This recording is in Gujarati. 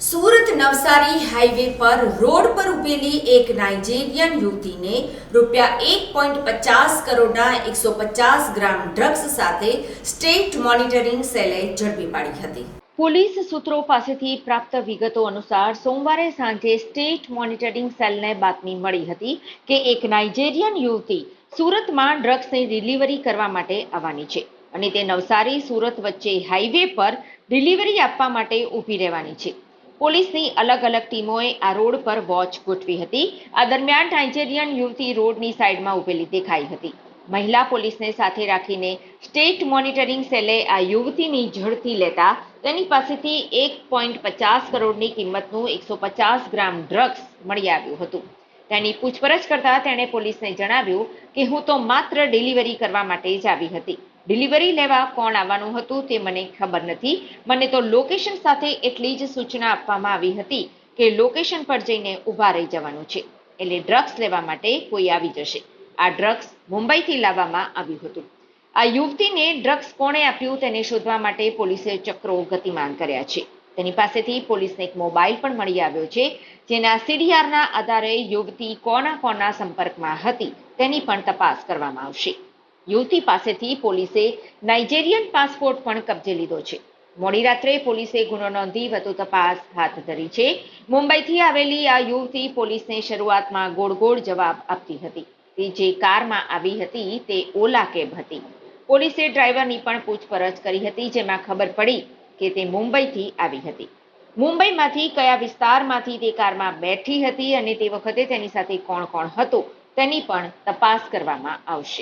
સુરત નવસારી હાઈવે પર રોડ પર ઉભેલી એક નાઇજીરિયન યુવતીને ₹1.50 કરોડના 150 ગ્રામ ડ્રગ્સ સાથે સ્ટેટ મોનિટરિંગ સેલે ઝડપી પાડી હતી। પોલીસ સૂત્રો પાસેથી પ્રાપ્ત વિગતો અનુસાર સોમવારે સાંજે સ્ટેટ મોનિટરિંગ સેલને બાતમી મળી હતી કે એક નાઇજીરિયન યુવતી સુરતમાં ડ્રગ્સની ડિલિવરી કરવા માટે આવવાની છે અને તે નવસારી સુરત વચ્ચે હાઈવે પર ડિલિવરી આપવા માટે ઊભી રહેવાની છે। પોલીસની અલગ અલગ ટીમોએ આ રોડ પર વોચ ગોઠવી હતી। આ દરમિયાન નાઇજીરિયન યુવતી રોડની સાઈડમાં ઊભેલી દેખાઈ હતી। મહિલા પોલીસને સાથે રાખીને સ્ટેટ મોનિટરિંગ સેલે આ યુવતીની ઝડપી લેતા તેની પાસેથી 1.50 કરોડની કિંમતનું 150 ગ્રામ ડ્રગ્સ મળી આવ્યું હતું। તેની પૂછપરછ કરતા તેણે પોલીસને જણાવ્યું કે હું તો માત્ર ડિલિવરી કરવા માટે જ આવી હતી। ડિલિવરી લેવા કોણ આવવાનું હતું તે મને ખબર નથી। મને તો લોકેશન સાથે એટલી જ સૂચના આપવામાં આવી હતી કે લોકેશન પર જઈને ઊભા રહી જવાનું છે, એટલે ડ્રગ્સ લેવા માટે કોઈ આવી જશે। આ ડ્રગ્સ મુંબઈથી લાવવામાં આવ્યું હતું। આ યુવતીને ડ્રગ્સ કોણે આપ્યું તેને શોધવા માટે પોલીસે ચક્રો ગતિમાન કર્યા છે। તેની પાસેથી પોલીસને એક મોબાઈલ પણ મળી આવ્યો છે, જેના સીડીઆરના આધારે યુવતી કોના સંપર્કમાં હતી તેની પણ તપાસ કરવામાં આવશે। યુવતી પાસેથી પોલીસે નાઇજીરિયન પાસપોર્ટ પણ કબજે લીધો છે। મોડી રાત્રે પોલીસે ગુનો નોંધી વધુ તપાસ હાથ ધરી છે। મુંબઈથી આવેલી આ યુવતી પોલીસને શરૂઆતમાં ગોળ જવાબ આપતી હતી। તે જે કારમાં આવી હતી તે ઓલા કેબ હતી। પોલીસે ડ્રાઈવરની પણ પૂછપરછ કરી હતી, જેમાં ખબર પડી કે તે મુંબઈથી આવી હતી। મુંબઈમાંથી કયા વિસ્તારમાંથી તે કારમાં બેઠી હતી અને તે વખતે તેની સાથે કોણ હતું તેની પણ તપાસ કરવામાં આવશે।